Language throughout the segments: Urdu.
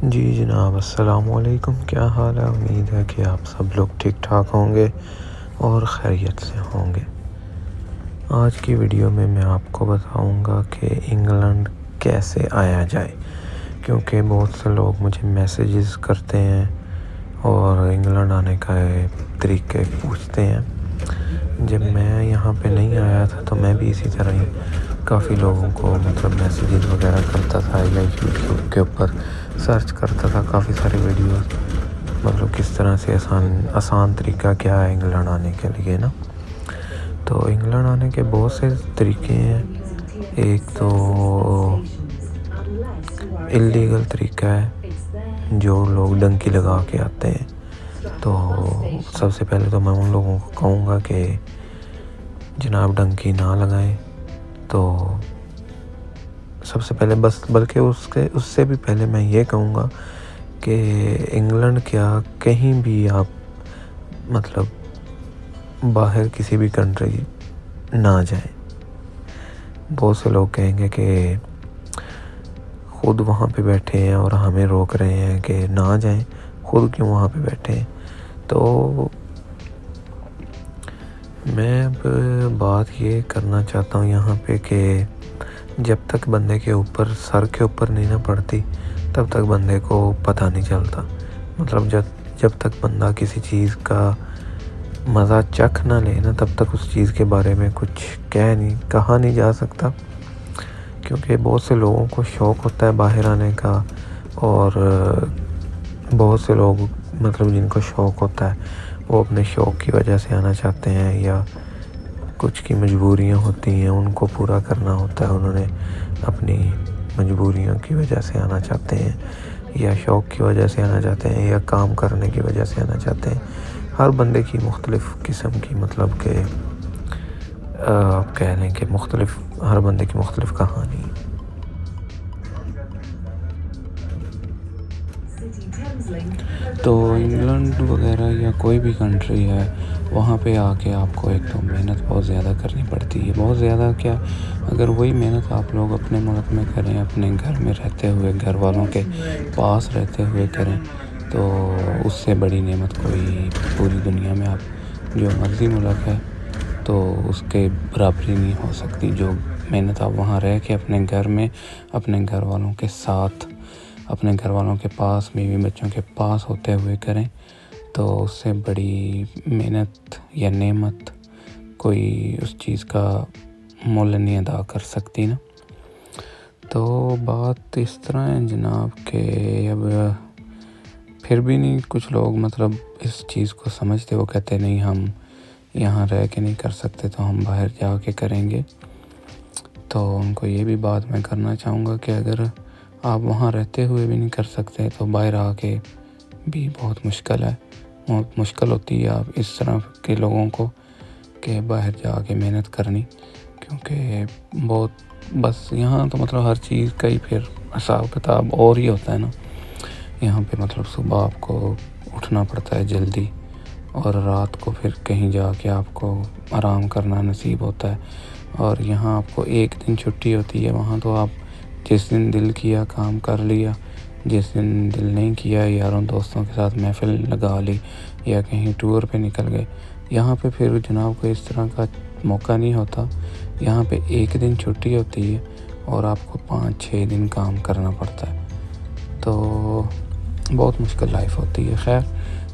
جی جناب، السلام علیکم، کیا حال ہے؟ امید ہے کہ آپ سب لوگ ٹھیک ٹھاک ہوں گے اور خیریت سے ہوں گے۔ آج کی ویڈیو میں میں آپ کو بتاؤں گا کہ انگلینڈ کیسے آیا جائے، کیونکہ بہت سے لوگ مجھے میسیجز کرتے ہیں اور انگلینڈ آنے کا طریقے پوچھتے ہیں۔ جب میں یہاں پہ نہیں آیا تھا تو میں بھی اسی طرح ہی کافی لوگوں کو میسیجز وغیرہ کرتا تھا یا یوٹیوب کے اوپر سرچ کرتا تھا کافی سارے ویڈیوز، کس طرح سے آسان طریقہ کیا ہے انگلینڈ آنے کے لیے نا۔ تو انگلینڈ آنے کے بہت سے طریقے ہیں۔ ایک تو اللیگل طریقہ ہے، جو لوگ ڈنکی لگا کے آتے ہیں۔ تو سب سے پہلے تو میں ان لوگوں کو کہوں گا کہ جناب ڈنکی نہ لگائیں۔ تو سب سے پہلے بلکہ اس سے بھی پہلے میں یہ کہوں گا کہ انگلینڈ کیا کہیں بھی آپ باہر کسی بھی کنٹری نہ جائیں۔ بہت سے لوگ کہیں گے کہ خود وہاں پہ بیٹھے ہیں اور ہمیں روک رہے ہیں کہ نہ جائیں، خود کیوں وہاں پہ بیٹھے ہیں۔ تو میں اب بات یہ کرنا چاہتا ہوں یہاں پہ کہ جب تک بندے کے اوپر سر کے اوپر نہیں نہ پڑتی تب تک بندے کو پتہ نہیں چلتا۔ جب تک بندہ کسی چیز کا مزہ چکھ نہ لے نا، تب تک اس چیز کے بارے میں کچھ کہا نہیں جا سکتا، کیونکہ بہت سے لوگوں کو شوق ہوتا ہے باہر آنے کا، اور بہت سے لوگ جن کو شوق ہوتا ہے وہ اپنے شوق کی وجہ سے آنا چاہتے ہیں، یا کچھ کی مجبوریاں ہوتی ہیں ان کو پورا کرنا ہوتا ہے، انہوں نے اپنی مجبوریوں کی وجہ سے آنا چاہتے ہیں، یا شوق کی وجہ سے آنا چاہتے ہیں، یا کام کرنے کی وجہ سے آنا چاہتے ہیں۔ ہر بندے کی مختلف قسم کی کہ آپ کہہ لیں کہ ہر بندے کی مختلف کہانی۔ تو انگلینڈ وغیرہ یا کوئی بھی کنٹری ہے، وہاں پہ آ کے آپ کو ایک تو محنت بہت زیادہ کرنی پڑتی ہے۔ بہت زیادہ کیا، اگر وہی محنت آپ لوگ اپنے ملک میں کریں، اپنے گھر میں رہتے ہوئے، گھر والوں کے پاس رہتے ہوئے کریں، تو اس سے بڑی نعمت کوئی پوری دنیا میں آپ جو مرضی ملک ہے تو اس کے برابری نہیں ہو سکتی۔ جو محنت آپ وہاں رہ کے اپنے گھر میں اپنے گھر والوں کے ساتھ، اپنے گھر والوں کے پاس، بیوی بچوں کے پاس ہوتے ہوئے کریں، تو اس سے بڑی محنت یا نعمت کوئی اس چیز کا مول نہیں ادا کر سکتی نا۔ تو بات اس طرح ہے جناب کہ اب پھر بھی نہیں کچھ لوگ اس چیز کو سمجھتے، وہ کہتے نہیں ہم یہاں رہ کے نہیں کر سکتے تو ہم باہر جا کے کریں گے۔ تو ان کو یہ بھی بات میں کرنا چاہوں گا کہ اگر آپ وہاں رہتے ہوئے بھی نہیں کر سکتے تو باہر آ کے بھی بہت مشکل ہوتی ہے آپ اس طرح کے لوگوں کو کہ باہر جا کے محنت کرنی، کیونکہ بس یہاں تو ہر چیز کا ہی پھر حساب کتاب اور ہی ہوتا ہے نا۔ یہاں پہ صبح آپ کو اٹھنا پڑتا ہے جلدی، اور رات کو پھر کہیں جا کے آپ کو آرام کرنا نصیب ہوتا ہے، اور یہاں آپ کو ایک دن چھٹی ہوتی ہے، وہاں تو آپ جس دن دل کیا کام کر لیا، جس دن دل نہیں کیا یاروں دوستوں کے ساتھ محفل لگا لی یا کہیں ٹور پہ نکل گئے۔ یہاں پہ پھر جناب کو اس طرح کا موقع نہیں ہوتا، یہاں پہ ایک دن چھٹی ہوتی ہے اور آپ کو 5-6 دن کام کرنا پڑتا ہے، تو بہت مشکل لائف ہوتی ہے۔ خیر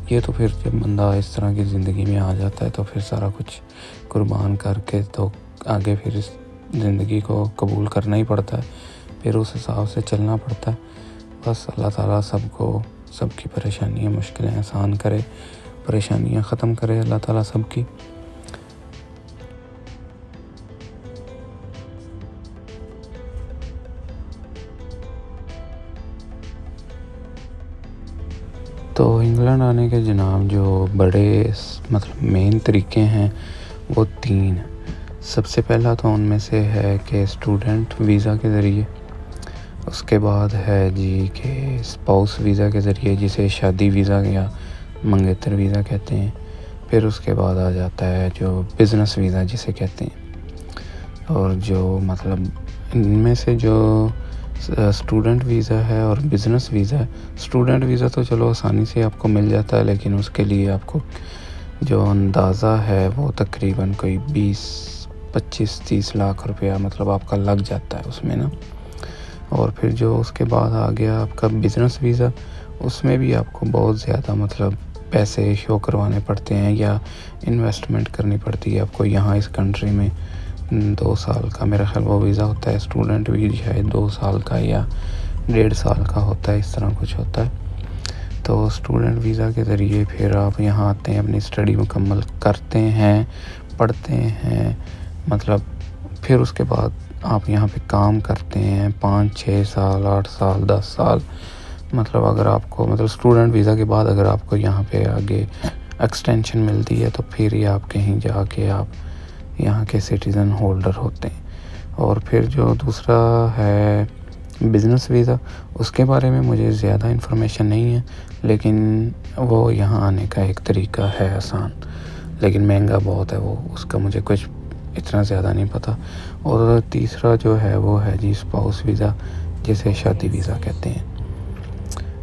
یہ تو پھر جب بندہ اس طرح کی زندگی میں آ جاتا ہے تو پھر سارا کچھ قربان کر کے تو آگے پھر اس زندگی کو قبول کرنا ہی پڑتا ہے، پھر اس حساب سے چلنا پڑتا ہے۔ بس اللہ تعالیٰ سب کی پریشانیاں مشکلیں آسان کرے، پریشانیاں ختم کرے اللہ تعالیٰ سب کی۔ تو انگلینڈ آنے کے جناب جو بڑے مین طریقے ہیں وہ 3 ہیں۔ سب سے پہلا تو ان میں سے ہے کہ اسٹوڈنٹ ویزا کے ذریعے، اس کے بعد ہے جی کہ اسپاؤس ویزا کے ذریعے جسے شادی ویزا یا منگیتر ویزا کہتے ہیں، پھر اس کے بعد آ جاتا ہے جو بزنس ویزا جسے کہتے ہیں۔ اور جو مطلب ان میں سے جو اسٹوڈنٹ ویزا ہے اور بزنس ویزا ہے، اسٹوڈنٹ ویزا تو چلو آسانی سے آپ کو مل جاتا ہے، لیکن اس کے لیے آپ کو جو اندازہ ہے وہ تقریباً کوئی 20-25-30 لاکھ روپیہ مطلب آپ کا لگ جاتا ہے اس میں نا۔ اور پھر جو اس کے بعد آ گیا آپ کا بزنس ویزا، اس میں بھی آپ کو بہت زیادہ مطلب پیسے شو کروانے پڑتے ہیں یا انویسٹمنٹ کرنی پڑتی ہے آپ کو یہاں اس کنٹری میں۔ 2 سال کا میرا خیال وہ ویزا ہوتا ہے، اسٹوڈنٹ ویزا شاید 2 سال کا یا 1.5 سال کا ہوتا ہے، اس طرح کچھ ہوتا ہے۔ تو اسٹوڈنٹ ویزا کے ذریعے پھر آپ یہاں آتے ہیں، اپنی اسٹڈی مکمل کرتے ہیں، پڑھتے ہیں، مطلب پھر اس کے بعد آپ یہاں پہ کام کرتے ہیں 5-6 سال 8 سال 10 سال، مطلب اگر آپ کو مطلب اسٹوڈنٹ ویزا کے بعد اگر آپ کو یہاں پہ آگے ایکسٹینشن ملتی ہے تو پھر ہی آپ کہیں جا کے آپ یہاں کے سٹیزن ہولڈر ہوتے ہیں۔ اور پھر جو دوسرا ہے بزنس ویزا، اس کے بارے میں مجھے زیادہ انفارمیشن نہیں ہے، لیکن وہ یہاں آنے کا ایک طریقہ ہے آسان، لیکن مہنگا بہت ہے وہ، اس کا مجھے کچھ اتنا زیادہ نہیں پتہ۔ اور تیسرا جو ہے وہ ہے جی اسپاؤس ویزا جسے شادی ویزا کہتے ہیں۔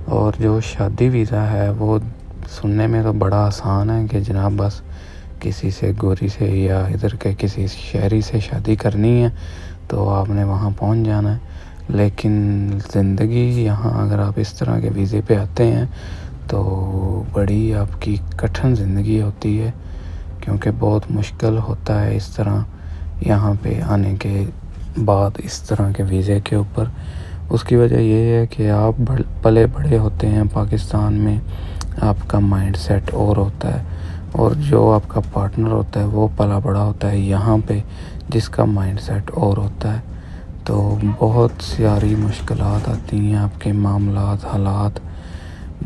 اور جو شادی ویزا ہے وہ سننے میں تو بڑا آسان ہے کہ جناب بس کسی سے گوری سے یا ادھر کے کسی شہری سے شادی کرنی ہے تو آپ نے وہاں پہنچ جانا ہے، لیکن زندگی یہاں اگر آپ اس طرح کے ویزے پہ آتے ہیں تو بڑی آپ کی کٹھن زندگی ہوتی ہے، کیونکہ بہت مشکل ہوتا ہے اس طرح یہاں پہ آنے کے بعد اس طرح کے ویزے کے اوپر۔ اس کی وجہ یہ ہے کہ آپ پلے بڑے ہوتے ہیں پاکستان میں، آپ کا مائنڈ سیٹ اور ہوتا ہے، اور جو آپ کا پارٹنر ہوتا ہے وہ پلا بڑا ہوتا ہے یہاں پہ جس کا مائنڈ سیٹ اور ہوتا ہے، تو بہت ساری مشکلات آتی ہیں، آپ کے معاملات حالات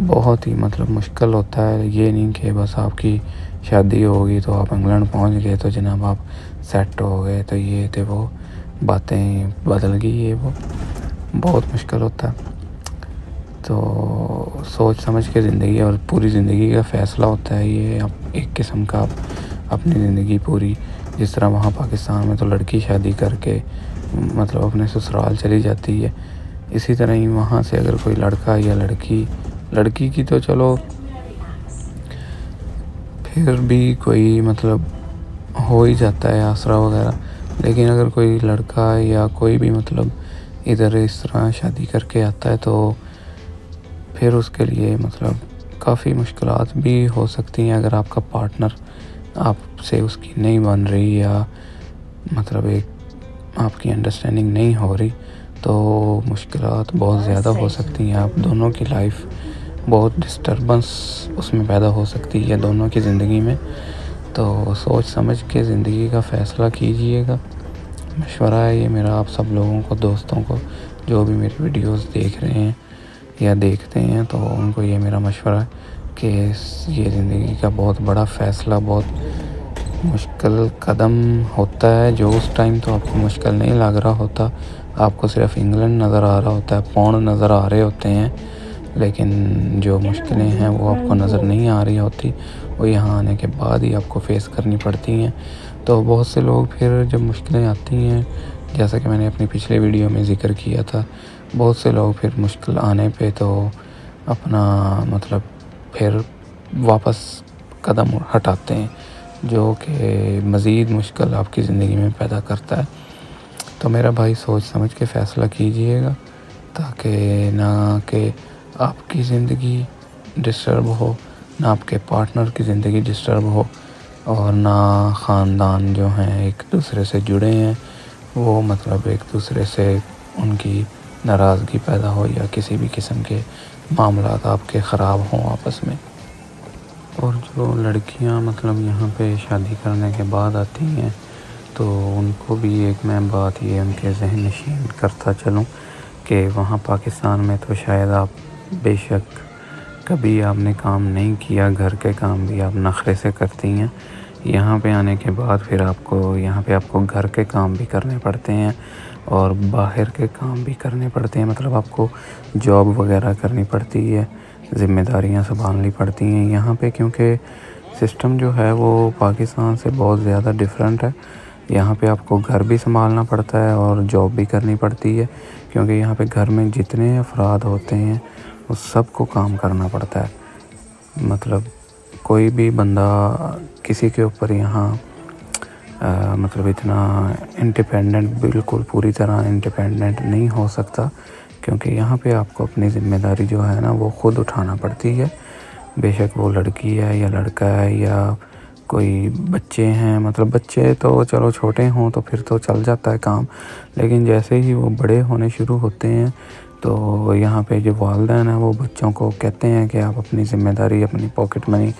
بہت ہی مطلب مشکل ہوتا ہے۔ یہ نہیں کہ بس آپ کی شادی ہوگی تو آپ انگلینڈ پہنچ گئے تو جناب آپ سیٹ ہو گئے، تو یہ تھے وہ باتیں بدل گئی، یہ وہ بہت مشکل ہوتا ہے۔ تو سوچ سمجھ کے زندگی اور پوری زندگی کا فیصلہ ہوتا ہے یہ، ایک قسم کا اپنی زندگی پوری، جس طرح وہاں پاکستان میں تو لڑکی شادی کر کے مطلب اپنے سسرال چلی جاتی ہے، اسی طرح ہی وہاں سے اگر کوئی لڑکا یا لڑکی کی تو چلو پھر بھی کوئی مطلب ہو ہی جاتا ہے آسرا وغیرہ، لیکن اگر کوئی لڑکا یا کوئی بھی مطلب ادھر اس طرح شادی کر کے آتا ہے تو پھر اس کے لیے مطلب کافی مشکلات بھی ہو سکتی ہیں اگر آپ کا پارٹنر آپ سے اس کی نہیں بن رہی یا مطلب ایک آپ کی انڈرسٹینڈنگ نہیں ہو رہی، تو مشکلات بہت زیادہ ہو سکتی ہیں، آپ دونوں کی لائف بہت ڈسٹربنس اس میں پیدا ہو سکتی ہے دونوں کی زندگی میں۔ تو سوچ سمجھ کے زندگی کا فیصلہ کیجئے گا، مشورہ ہے یہ میرا آپ سب لوگوں کو، دوستوں کو جو بھی میری ویڈیوز دیکھ رہے ہیں یا دیکھتے ہیں، تو ان کو یہ میرا مشورہ ہے کہ یہ زندگی کا بہت بڑا فیصلہ، بہت مشکل قدم ہوتا ہے، جو اس ٹائم تو آپ کو مشکل نہیں لگ رہا ہوتا، آپ کو صرف انگلینڈ نظر آ رہا ہوتا ہے، پاؤنڈ نظر آ رہے ہوتے ہیں، لیکن جو مشکلیں ہیں وہ آپ کو نظر نہیں آ رہی ہوتی، وہ یہاں آنے کے بعد ہی آپ کو فیس کرنی پڑتی ہیں۔ تو بہت سے لوگ پھر جب مشکلیں آتی ہیں، جیسا کہ میں نے اپنی پچھلے ویڈیو میں ذکر کیا تھا، بہت سے لوگ پھر مشکل آنے پہ تو اپنا مطلب پھر واپس قدم ہٹاتے ہیں، جو کہ مزید مشکل آپ کی زندگی میں پیدا کرتا ہے۔ تو میرا بھائی سوچ سمجھ کے فیصلہ کیجئے گا، تاکہ نہ کہ آپ کی زندگی ڈسٹرب ہو، نہ آپ کے پارٹنر کی زندگی ڈسٹرب ہو، اور نہ خاندان جو ہیں ایک دوسرے سے جڑے ہیں وہ مطلب ایک دوسرے سے ان کی ناراضگی پیدا ہو یا کسی بھی قسم کے معاملات آپ کے خراب ہوں آپس میں۔ اور جو لڑکیاں مطلب یہاں پہ شادی کرنے کے بعد آتی ہیں تو ان کو بھی ایک میں بات یہ ان کے ذہن نشین کرتا چلوں کہ وہاں پاکستان میں تو شاید آپ بے شک کبھی آپ نے کام نہیں کیا، گھر کے کام بھی آپ نخرے سے کرتی ہیں، یہاں پہ آنے کے بعد پھر یہاں پہ آپ کو گھر کے کام بھی کرنے پڑتے ہیں اور باہر کے کام بھی کرنے پڑتے ہیں، مطلب آپ کو جاب وغیرہ کرنی پڑتی ہے، ذمہ داریاں سنبھالنی پڑتی ہیں یہاں پہ، کیونکہ سسٹم جو ہے وہ پاکستان سے بہت زیادہ ڈیفرنٹ ہے۔ یہاں پہ آپ کو گھر بھی سنبھالنا پڑتا ہے اور جاب بھی کرنی پڑتی ہے، کیونکہ یہاں پہ گھر میں جتنے افراد ہوتے ہیں اس سب کو کام کرنا پڑتا ہے، مطلب کوئی بھی بندہ کسی کے اوپر یہاں مطلب اتنا انڈیپینڈنٹ، بالکل پوری طرح انڈیپینڈنٹ نہیں ہو سکتا، کیونکہ یہاں پہ آپ کو اپنی ذمہ داری جو ہے نا وہ خود اٹھانا پڑتی ہے، بے شک وہ لڑکی ہے یا لڑکا ہے یا کوئی بچے ہیں، مطلب بچے تو چلو چھوٹے ہوں تو پھر تو چل جاتا ہے کام، لیکن جیسے ہی وہ بڑے ہونے شروع ہوتے ہیں تو یہاں پہ جو والدین ہیں وہ بچوں کو کہتے ہیں کہ آپ اپنی ذمہ داری، اپنی پاکٹ منی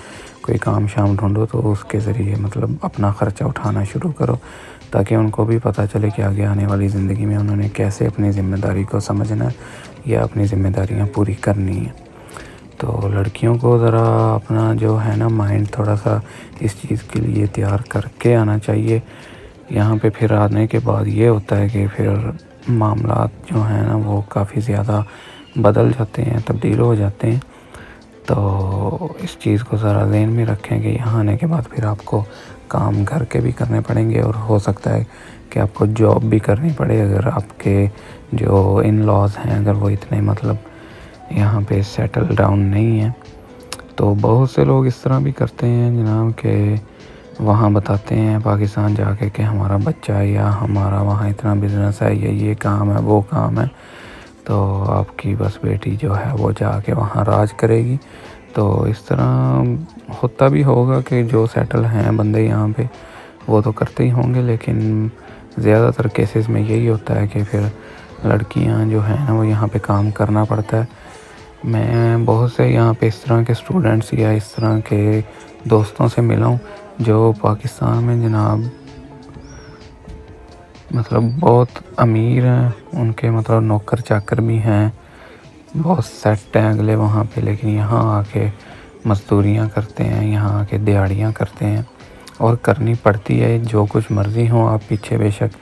کوئی کام شام ڈھونڈو تو اس کے ذریعے مطلب اپنا خرچہ اٹھانا شروع کرو، تاکہ ان کو بھی پتہ چلے کہ آگے آنے والی زندگی میں انہوں نے کیسے اپنی ذمہ داری کو سمجھنا ہے یا اپنی ذمہ داریاں پوری کرنی ہیں۔ تو لڑکیوں کو ذرا اپنا جو ہے نا مائنڈ تھوڑا سا اس چیز کے لیے تیار کر کے آنا چاہیے۔ یہاں پہ پھر آنے کے بعد یہ ہوتا ہے کہ پھر معاملات جو ہیں نا وہ کافی زیادہ بدل جاتے ہیں، تبدیل ہو جاتے ہیں، تو اس چیز کو ذرا ذہن میں رکھیں کہ یہاں آنے کے بعد پھر آپ کو کام گھر کے بھی کرنے پڑیں گے اور ہو سکتا ہے کہ آپ کو جاب بھی کرنی پڑے، اگر آپ کے جو ان لاز ہیں اگر وہ اتنے مطلب یہاں پہ سیٹل ڈاؤن نہیں ہیں۔ تو بہت سے لوگ اس طرح بھی کرتے ہیں جناب کہ وہاں بتاتے ہیں پاکستان جا کے کہ ہمارا بچہ یا ہمارا وہاں اتنا بزنس ہے یا یہ کام ہے وہ کام ہے، تو آپ کی بس بیٹی جو ہے وہ جا کے وہاں راج کرے گی۔ تو اس طرح ہوتا بھی ہوگا کہ جو سیٹل ہیں بندے یہاں پہ وہ تو کرتے ہی ہوں گے، لیکن زیادہ تر کیسز میں یہی ہوتا ہے کہ پھر لڑکیاں جو ہیں نا وہ یہاں پہ کام کرنا پڑتا ہے۔ میں بہت سے یہاں پہ اس طرح کے اسٹوڈنٹس یا اس طرح کے دوستوں سے ملا ہوں جو پاکستان میں جناب مطلب بہت امیر ہیں، ان کے مطلب نوکر چاکر بھی ہیں، بہت سیٹ ہیں اگلے وہاں پہ، لیکن یہاں آ کے مزدوریاں کرتے ہیں، یہاں آ کے دیہڑیاں کرتے ہیں اور کرنی پڑتی ہے، جو کچھ مرضی ہوں آپ پیچھے، بے شک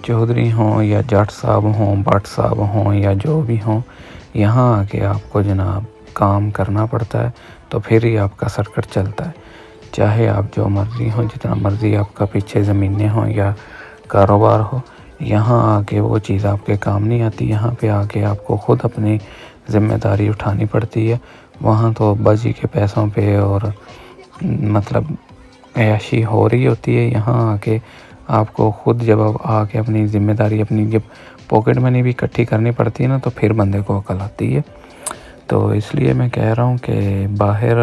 چودھری ہوں یا جٹ صاحب ہوں، بٹ صاحب ہوں یا جو بھی ہوں، یہاں آ کے آپ کو جناب کام کرنا پڑتا ہے، تو پھر ہی آپ کا سرکٹ چلتا ہے، چاہے آپ جو مرضی ہوں، جتنا مرضی آپ کا پیچھے زمینیں ہوں یا کاروبار ہو، یہاں آ کے وہ چیز آپ کے کام نہیں آتی، یہاں پہ آ کے آپ کو خود اپنی ذمہ داری اٹھانی پڑتی ہے۔ وہاں تو ابا جی کے پیسوں پہ اور مطلب عیاشی ہو رہی ہوتی ہے، یہاں آ کے آپ کو خود جب آ کے اپنی ذمہ داری، اپنی جب پاکٹ منی بھی اکٹھی کرنی پڑتی ہے نا تو پھر بندے کو عقل آتی ہے۔ تو اس لیے میں کہہ رہا ہوں کہ باہر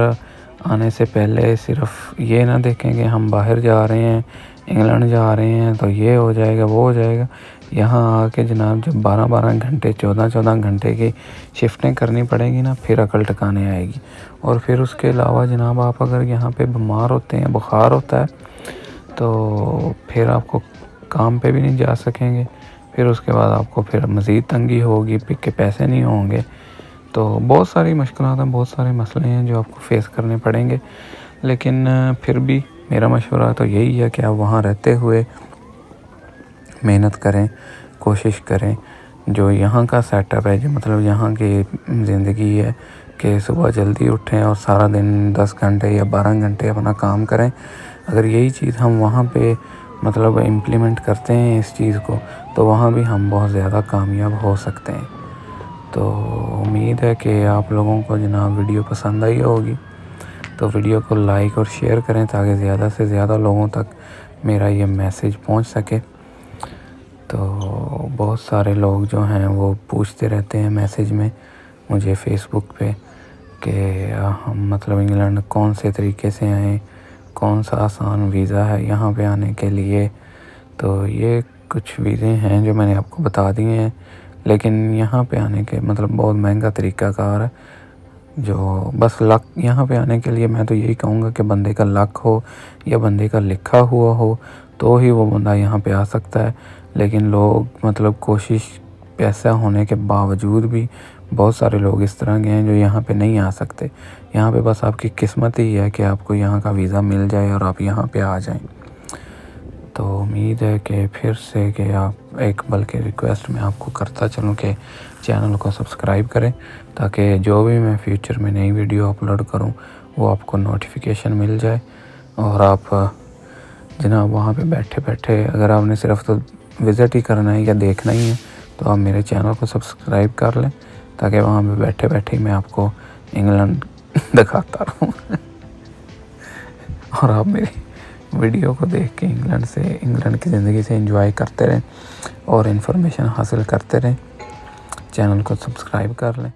آنے سے پہلے صرف یہ نہ دیکھیں کہ ہم باہر جا رہے ہیں، انگلینڈ جا رہے ہیں تو یہ ہو جائے گا وہ ہو جائے گا، یہاں آ کے جناب جب 12 گھنٹے 14 گھنٹے کی شفٹیں کرنی پڑیں گی نا پھر عقل ٹھکانے آئے گی۔ اور پھر اس کے علاوہ جناب آپ اگر یہاں پہ بیمار ہوتے ہیں، بخار ہوتا ہے، تو پھر آپ کو کام پہ بھی نہیں جا سکیں گے، پھر اس کے بعد آپ کو پھر مزید تنگی ہوگی، پک کے پیسے نہیں ہوں گے، تو بہت ساری مشکلات ہیں، بہت سارے مسئلے ہیں جو آپ کو فیس کرنے پڑیں گے، لیکن پھر بھی میرا مشورہ تو یہی ہے کہ آپ وہاں رہتے ہوئے محنت کریں، کوشش کریں، جو یہاں کا سیٹ اپ ہے، جو مطلب یہاں کی زندگی ہے کہ صبح جلدی اٹھیں اور سارا دن 10 گھنٹے یا 12 گھنٹے اپنا کام کریں، اگر یہی چیز ہم وہاں پہ مطلب امپلیمنٹ کرتے ہیں اس چیز کو، تو وہاں بھی ہم بہت زیادہ کامیاب ہو سکتے ہیں۔ تو امید ہے کہ آپ لوگوں کو جناب ویڈیو پسند آئی ہوگی، تو ویڈیو کو لائک اور شیئر کریں تاکہ زیادہ سے زیادہ لوگوں تک میرا یہ میسیج پہنچ سکے۔ تو بہت سارے لوگ جو ہیں وہ پوچھتے رہتے ہیں میسیج میں مجھے فیس بک پہ کہ ہم مطلب انگلینڈ کون سے طریقے سے آئیں، کون سا آسان ویزا ہے یہاں پہ آنے کے لیے۔ تو یہ کچھ ویزے ہیں جو میں نے آپ کو بتا دیے ہیں، لیکن یہاں پہ آنے کے مطلب بہت مہنگا طریقہ کار ہے، جو بس لک، یہاں پہ آنے کے لیے میں تو یہی کہوں گا کہ بندے کا لک ہو یا بندے کا لکھا ہوا ہو تو ہی وہ بندہ یہاں پہ آ سکتا ہے، لیکن لوگ مطلب کوشش پیسہ ہونے کے باوجود بھی بہت سارے لوگ اس طرح کے ہیں جو یہاں پہ نہیں آ سکتے. یہاں پہ بس آپ کی قسمت ہی ہے کہ آپ کو یہاں کا ویزا مل جائے اور آپ یہاں پہ آ جائیں. تو امید ہے کہ پھر سے کہ آپ ایک بلکہ ریکویسٹ میں آپ کو کرتا چلوں کہ چینل کو سبسکرائب کریں تاکہ جو بھی میں فیوچر میں نئی ویڈیو اپلوڈ کروں وہ آپ کو نوٹیفیکیشن مل جائے. اور آپ جناب وہاں پہ بیٹھے بیٹھے اگر آپ نے صرف تو وزٹ ہی کرنا ہے یا دیکھنا ہی ہے تو آپ میرے چینل کو سبسکرائب کر لیں تاکہ وہاں پہ بیٹھے بیٹھے میں آپ کو انگلینڈ دکھاتا رہوں اور آپ میری ویڈیو کو دیکھ کے انگلینڈ کی زندگی سے انجوائے کرتے رہیں اور انفارمیشن حاصل کرتے رہیں. چینل کو سبسکرائب کر لیں.